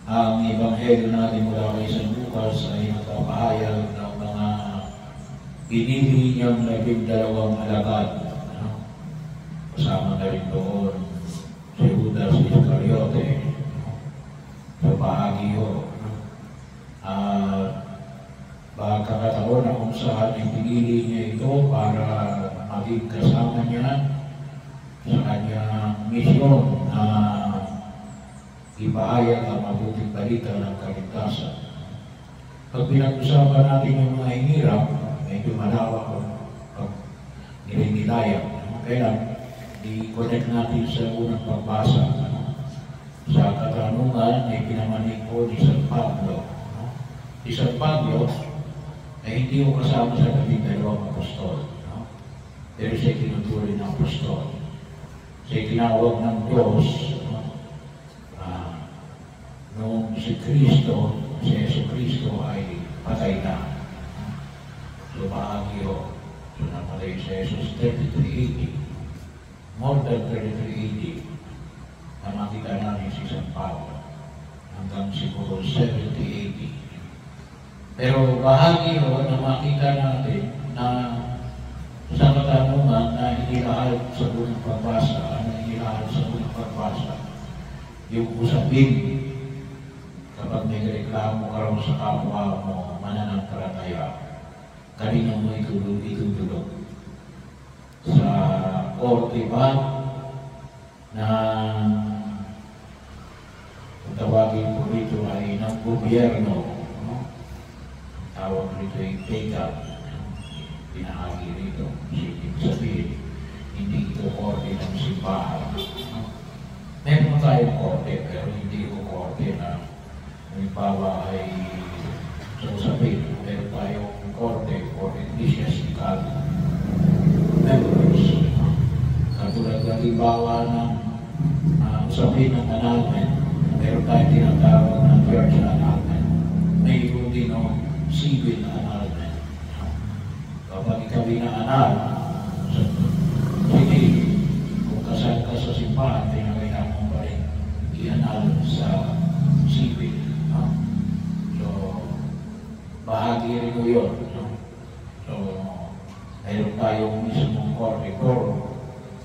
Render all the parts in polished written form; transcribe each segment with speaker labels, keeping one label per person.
Speaker 1: Ang Ebanghelyo natin mula kay San Lucas ay nagpapahayag ng mga pinili niyang 12 alagad. Kasama na rin doon si Judas Iscariote, sa bahagi ho. Pagkakataon na kung saan ipinili niya ito para maging kasama niya sa kanyang misyon na ipahayag ang mabuting balita ng kaligtasan. Pag pinag-usapan natin yung mga hinirap, medyo malawak pag nilinilaya. Kaya i-connect natin sa unang pagbasa. Sa katanungan ay pinamanig ko ni San Pablo. Si San Pablo ay hindi ko kasama sa 12 apostol. Pero siya tinutuloy ng apostol. Siya tinawag ng Diyos noong si Kristo, si Yesu Kristo ay patay na. So bahagyo, so namatay si Jesus 33 AD, more than 33 AD, na makita namin si San Pablo hanggang siguro 70 AD. Pero bahagyo na makita natin na sa katanungan na inilahad sa unang pagbasa, yung usapin kapag may reklamo ka raw sa kapwa mo, mananampalataya, kanina mo itutulog. Sa korte ba na kung tawagin po rito ay ng gobyerno, tawag rito ay pegat, pinahagi rito, ibig sabihin, hindi ito korte ng simbahan. Meron tayong korte, pero hindi ko korte na halimbawa ay sasabihin, meron tayong korte or ecclesiastical members. Katulad ng halimbawa ng sabihin ng annulment, meron tayong tinatawag ng church annulment. May din o civil annulment. Kapag ikaw na-annul, sige, kung kasal ka sa simbahan, pinakailangan mo pa rin i-annul sa civil. So, bahagi rin mo yun. So, mayroon tayong mismong korte, pero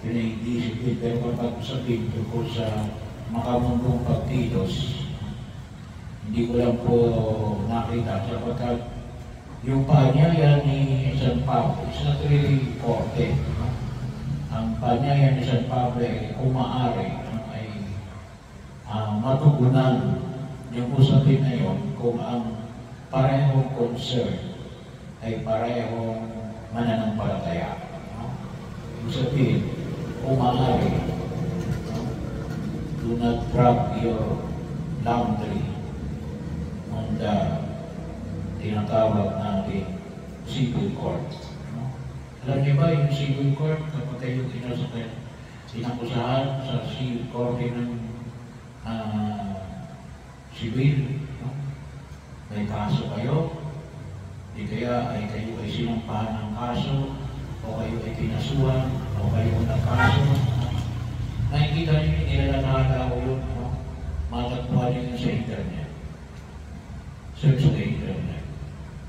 Speaker 1: yun ay discipline. Pero kapag sabihin tungkol sa makamundong pagtilos, hindi ko lang po nakita sapagkat yung panyaya ni San Pablo is not really korte. Ang panyaya ni San Pablo ay kung maaari ay matugunan yung usapin na yun kung ang parehong concern ay parehong mananampalataya. Ibig sabihin, kung maaari, do not drop your laundry on the tinatawag natin civil court. Alam niyo ba yung civil court, kapag kayo inakusahan sa civil court ng civil, may kaso kayo, di kaya ay kayo ay sinampahan ng kaso, o kayo ay pinasuhan, o kayo ng kaso. Nakikita niyo, nilalakala ko yun, matagpuan niyo sa internet. Search sa internet.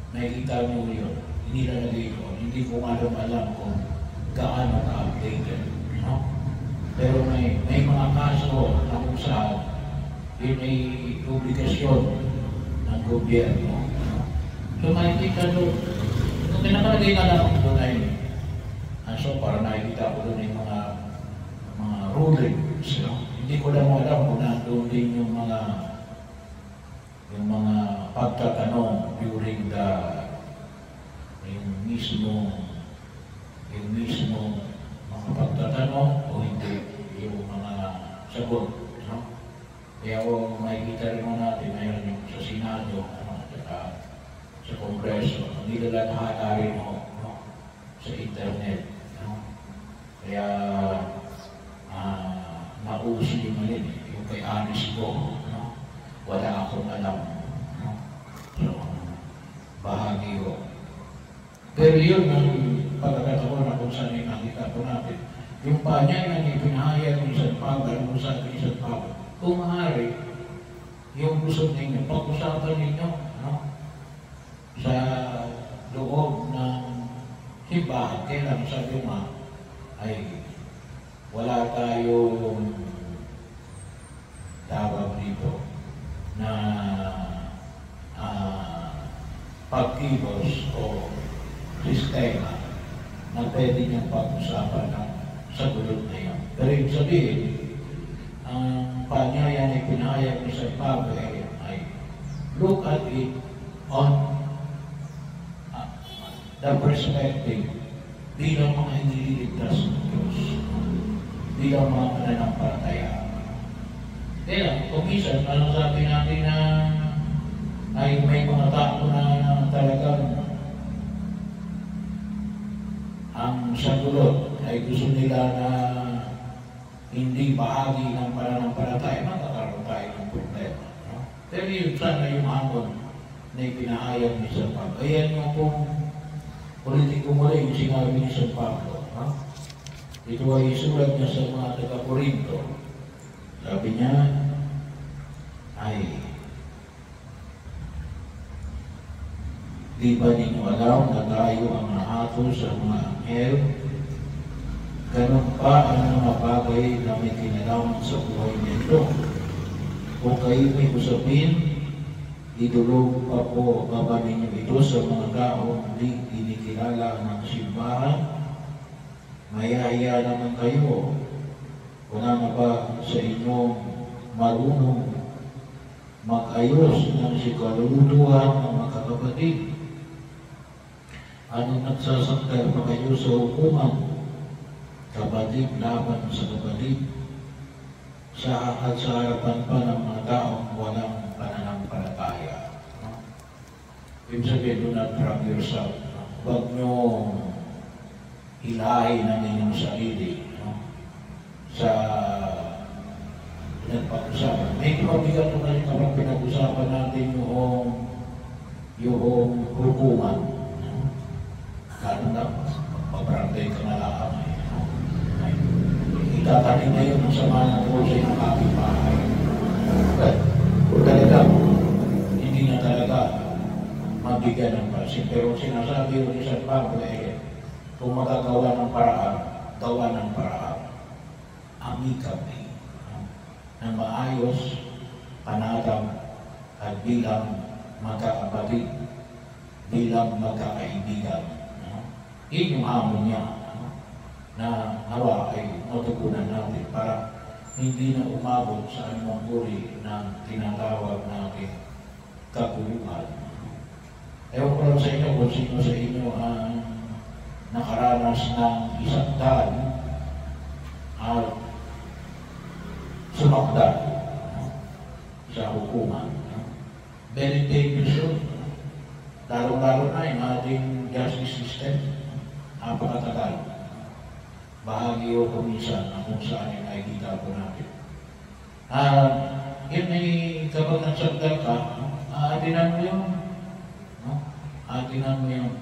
Speaker 1: Nakikita mo yun, inilalagay ko, hindi ko alam kung gaano ka-updated. Pero may mga kaso na kung saan yun ay publikasyon ng gobyerno. So makikita doon, kung pinakalagay na lang doon ay so para nakikita ko doon yung mga rulings. Hindi ko lang alam kung nandun din yung mga pagtatanong during yung mismo mga pagtatanong o hindi yung mga sagot. Kaya kung makikita rin mo natin ngayon yung sa Senado, sa Kongreso, nilalakala rin sa internet. Kaya nauso yung yung kay Anis ko, wala akong alam. So, bahagi ko. Pero yun ang pagkakataon na kung saan yung nakita po natin. Yung panyay na ipinahayag ng San Pablo, kung saan kay San Pablo, kung maaari, yung gusto ninyo, pag-usapan ninyo, no? Sa loob ng simbahan. Kaya lang sabi nga, ay wala tayong tawag dito na pagkilos o sistema na pwede niyang pag-usapan sa gulot na yun. Pero yung sabihin, ang panyayan ay pinahayag ni San Pablo ay look at it on the perspective bilang mga inililigtas ng Diyos, bilang mga mananampalataya. Kaya, kung minsan, ano sabi natin na ay may mga tao na talagang ang sagulot ay gusto nila na hindi bahagi ng pananampalataya, magkakaroon tayo ng problema. No? Pero yun sana yung hamon na ipinahayag ni San Pablo. Ayan yung kung politiko mo rin yung sinabi ni San Pablo. No? Ito ay isulat niya sa mga taga-Corinto. Sabi niya, ay di ba ninyo alam na tayo ang nahatol sa mga anghel? Ganun pa ang mga bagay na may kinalaman sa buhay nito. Kung kayo may usapin, idulog pa po baba ninyo ito sa mga taong hindi kinikilala ng simbahan. Mayahiya naman kayo. Wala na ba sa inyong marunong mag-ayos ng sikalulutuhan ng mga kapatid? Ano nagsasakdal pa kayo sa hukuman? Kapatid laban sa kapatid, sa harapan pa ng mga taong walang pananampalataya. No? Ibig sabihin, do not drag yourself. No? Huwag nyo hilahin ang inyong sarili, no? Sa pinag-pag-usapan. May mabigat na rin kapag pinag-usapan natin yung hukuman. No? Lalo na, magpaparangay ka na lang. Itatanin na yun ang sama ng puso ng aking bahay. Talaga, hindi na talaga mabigyan ng pansin. Pero sinasabi ko ni San Pablo, kung magagawa ng paraan, gawa ng paraan. Amicably, na maayos, panatag, at bilang magkakapatid, bilang magkakaibigan. Yun yung hamon niya. Na nawa ay matugunan natin para hindi na umabot sa anumang uri ng tinatawag natin kaguluhan. Ewan ko lang sa inyo kung sino sa inyo ang nakaranas ng isang daan at sumakdan sa hukuman. Very dangerous yun. Lalo-lalo na yung ating justice system. Napakatagal. Bahagi o kumisan na kung saan yung nakikita po natin. Yun ay kapag nagsagdal ka, aatinan mo yun. Aatinan mo yun.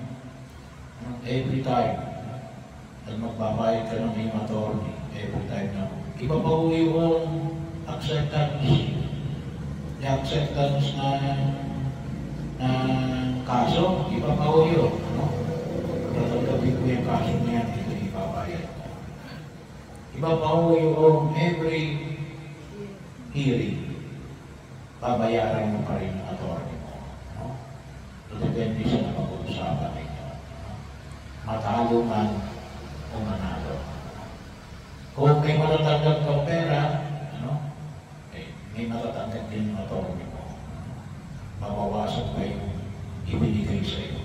Speaker 1: Every time. At magbabayad ka ng iyong attorney. Every time na. Iba pa po yung acceptance. Yung acceptance na kaso, iba pa po yun. Tatagapin ko yung kaso na yan, ito ipabayad. Iba pa po yung every hearing, babayaran mo pa rin ang attorney mo. No? Depende sa napag-uusapan ninyo. Matalo man o manalo. Kung may matatanggap kang pera, may matatanggap din yung attorney mo. Mabawasan pa yung ibinigay sa iyo.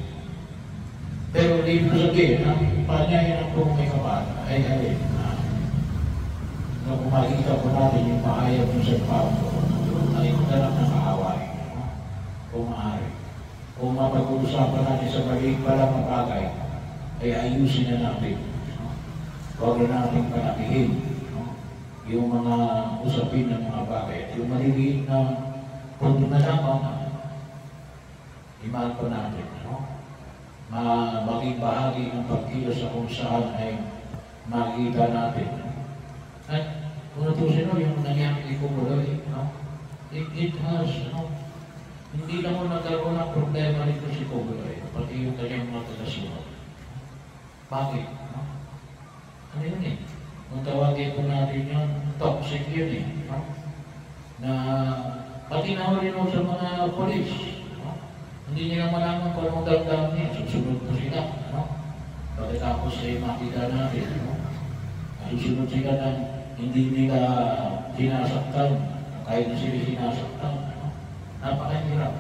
Speaker 1: Pero hindi mo sabihin, ang panyayan ng kung may kapata ay alin na kung makikita po natin yung mahayag ng San Pablo, ay magdalak ng kaaway. Kung maaari. Kung mapag-uusapan natin sa maliit pa lang ang bagay, ay ayusin na natin. Huwag na natin panakihin yung mga usapin ng mga bagay. Yung maliliit na punto na lamang, imaan pa natin. Maging bahagi ng pagkilos sa kung saan ay makikita natin. At kung natusin mo yung nangyari kumuloy, It has, hindi lang mo nagkaroon ng problema nito si Cogoy, pati yung kanyang mga tagasunod. Bakit? Ano yun eh? Kung tawagin po natin yun, toxic yun eh. Na pati na rin sa mga polis. Hindi nila malaman kung anong damdam niya. Susunod po sila. Pagkatapos ay makita natin. Susunod sila na hindi nila sinasaktan. Kahit na sila sinasaktan. Napakahirap.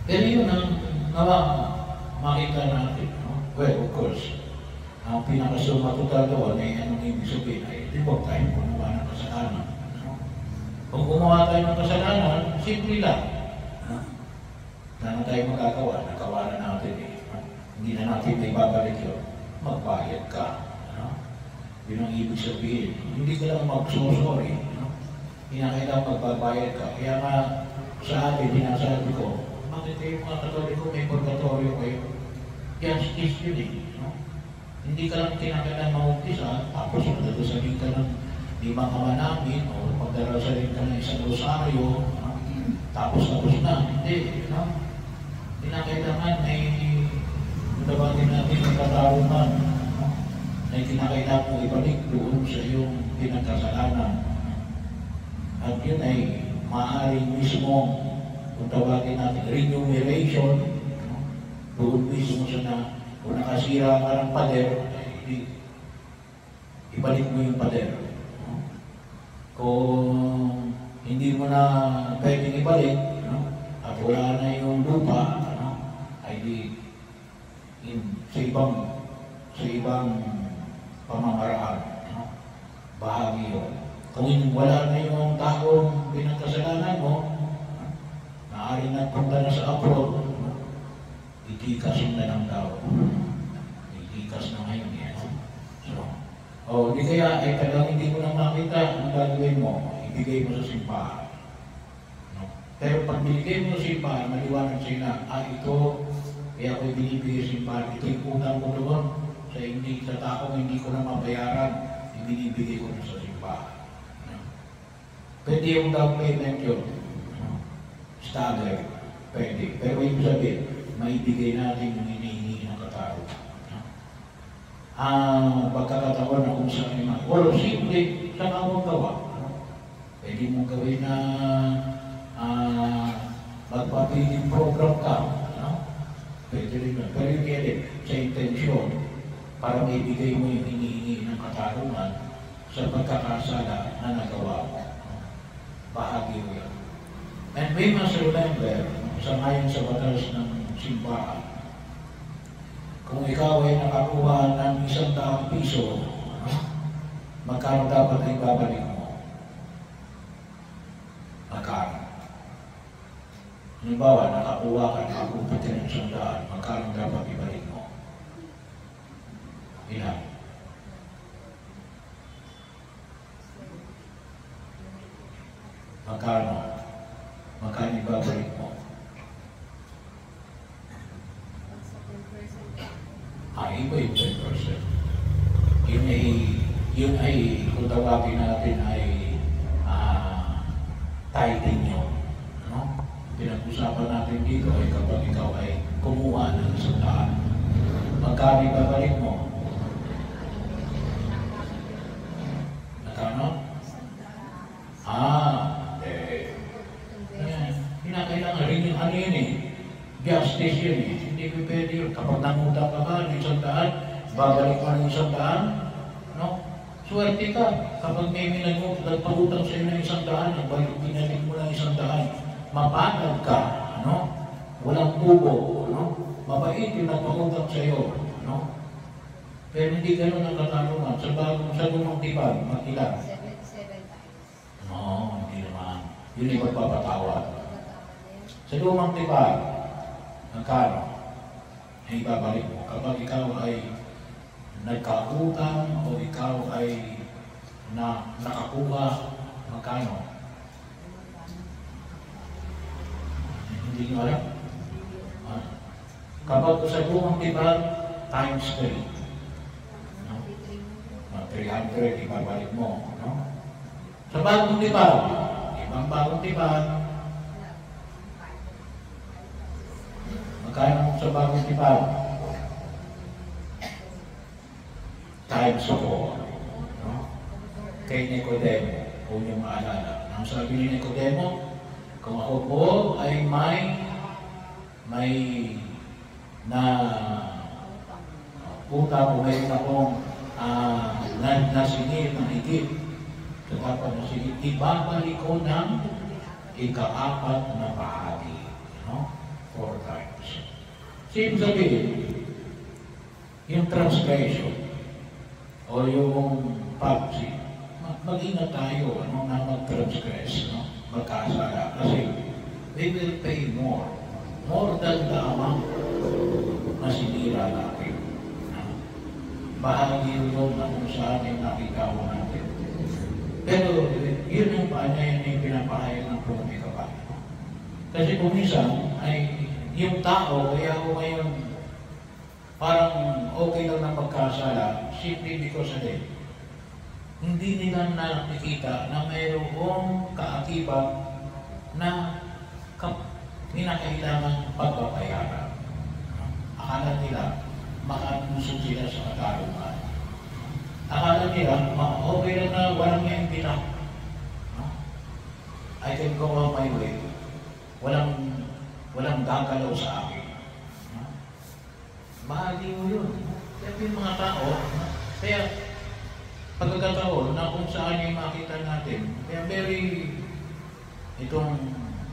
Speaker 1: Pero yun ang makita natin. Well, of course, ang pinakasumatotal doon ay anong ibig sabihin ay di huwag tayong gumawa ng kasalanan. Kung gumawa tayo ng kasalanan, simple lang. Na tayo magagawa, nagawa na natin eh. Hindi na natin may babalik yun. Magbayad ka. Yun ang ibig sabihin. Hindi ka lang magsusorry. Hindi na kailangan magbabayad ka. Kaya nga sa atin, dinasabi ko, bakit kayo mga Katoliko may purgatorio kayo? Justice yun eh. Hindi ka lang kinakailangan maumpisa, tapos magdadasalin ka ng 5 kamanamin o magdadasalin ka ng 1 rosaryo, tapos na. Hindi. Hindi na kailangan may tawagin natin ng katarungan na kinakailangan mo ibalik doon sa iyong pinagkasalanan. At yun ay maaaring mismo kung tawagin natin remuneration doon mismo sa na kung nakasira ka ng pader, ibalik mo yung pader. Kung hindi mo na pwedeng ibalik, at wala na yung lupa, ay di sa ibang pamamaraan, bahagi yun. Kung wala na yung taong pinagkasalanan mo, maaaring nagpunta na sa abroad, itikas na ng tao. Itikas na ngayon yan. Di kaya ay talagang hindi mo na makita ang gagawin mo, ibigay mo sa simbahan. Pero pag binigay mo sa simbahan, maliwanag sila, ito, kaya ako'y binibigay sa simbahan, ito yung utang ko doon sa taong hindi ko na mabayaran, ibinibigay ko na sa simbahan. Pwede yung down payment yun. Stagger. Pwede. Pero yung sabihin, maibigay natin yung hinihingi ng katarungan. Pagkakatawan na kung saan naman. Pero simple, saan ka mong gawa? Pwede mong gawin na magpapiling program ka. Pwede rin yun. Pero yung kaya sa intensyon, para maibigay mo yung hinihingi ng katarungan sa pagkakasala na nagawa mo. Bahagi mo yan. And we must remember, sa ngayon sa batas ng simbahan, kung ikaw ay nakakuha ng 100 piso, magkano dapat ay babalik mo? Magkano? Halimbawa, nakakuha ka, nakakuha ka ng 100, magkano dapat ibalik mo? Ilan? Magkano? Magkano ibabalik mo? Iba yung 10%. Yun ay kung tawagin natin ay tithing yun. Pinag-usapan natin dito ay kapag ikaw ay kumuha ng 100, magkano ibabalik mo? Magkano? Kinakailangan rin yung ano yun eh. Justice yun eh. Hindi ko pwede yun. Kapag nangutang ka ba ng 100, babalik mo ng 100, swerte ka. Kapag may nagpagutang sa iyo ng 100, binalik mo ng 100, mapatag ka, walang tubo, mabait yung nagpagutang sa iyo, Pero hindi ganun ang katanungan. Sa lumang tipan, mag-ilan?
Speaker 2: 7 times.
Speaker 1: Hindi naman. Yun ay magpapatawad. Sa lumang tipan, magkano? Ay babalik mo. Kapag ikaw ay nagkautang o ikaw ay nakakuha, magkano? Hindi nyo alam? Kapag sa lumang tipan, times 3. 300, ibabalik mo. Sa bagong tipan, Ang bagong tipan, magkano sa bagong tipan? Times 4. No? Kay Nicodemo, kung yung maalala. Ang sabi ni Nicodemo, kung ako po ay may na utang o mayroon akong nasingil ng higit, dapat nasingil, ibabalik ko ng ika-4 na bahagi. No? 4 times. Sino sabihin, yung transgression o yung pagsi, mag-ingat tayo na mag-transgress, no? Magkasala. Kasi they will pay more than the amount na sinira natin. Bahagi yun na kung saan yung nakikawa natin. Pero yun yung paanyayan yung pinapahayag ng Rome kapag. Kasi kung minsan ay yung tao, kaya ako ngayon parang okay lang na magkasala, simply because hindi nila nakikita na mayroong kaakibat na kinakailangan pagpapayaran. Akala nila makalusog sila sa katarungan. Akala nila okay lang na walang iimbita. I can go on my way. Walang gagalaw sa akin. Mahali mo yun. Kaya yung mga tao, kaya pagkakataon na kung saan yung makita natin, kaya itong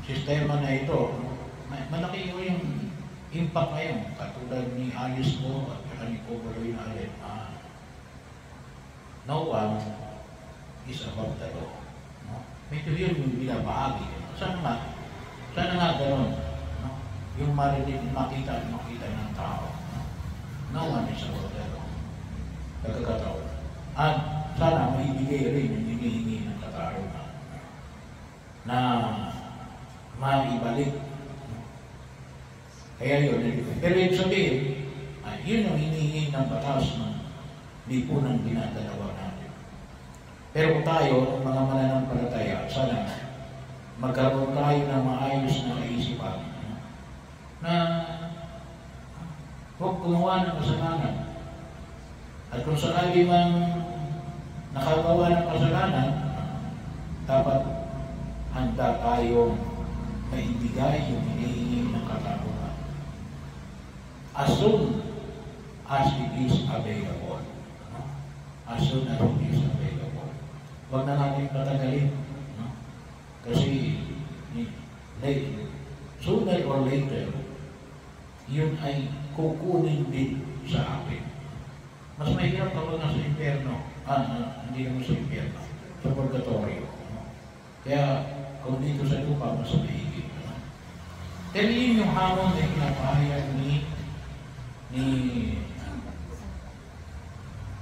Speaker 1: sistema na ito, malaki yung impact ngayon, katulad ni Alice mo at ni Cobaloy na alin. No one is above the law. No? Ito yun yung binabahagi. Sana nga ganun. No? Yung makita ng tao. No one is above the law. Pagkakataon. At sana maibigay rin yung hinihingi ng katarungan na maibalik. Kaya yun. Pero yung sabihin, yun yung hinihingi ng batas ng lipunang dinadalawa natin. Pero tayo, mga mananampalataya, sana magkaroon tayo ng maayos na kaisipan na huwag gumawa ng kasalanan. At kung sakali man nakagawa ng kasalanan, dapat handa tayong maibigay yung hinihingi ng katarungan. As soon as it is available. As soon as it is available. Huwag na natin patagalin. Kasi sooner or later, yun ay kukunin din sa atin. Mas mahirap kapag nasa impyerno. Hindi naman sa impyerno. Sa purgatorio. Kaya, kung dito sa lupa, mas mahigit. Pero yun yung hamon na pinapahayag ni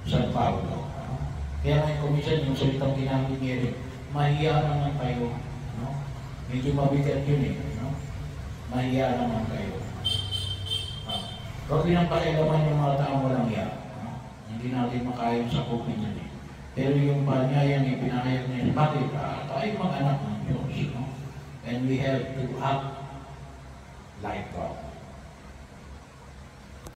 Speaker 1: San Pablo. Kaya may komisyon yung salitang ginamit niya rin, mahiya naman kayo. No? Medyo mabigat yun mahiya naman kayo. Huwag rin ang pakialaman yung mga taong walang hiya. Hindi natin makayang sakupin yun Pero yung panyayang ipinahayag niya, bakit tayo mga anak ng Diyos. And we have to act like God.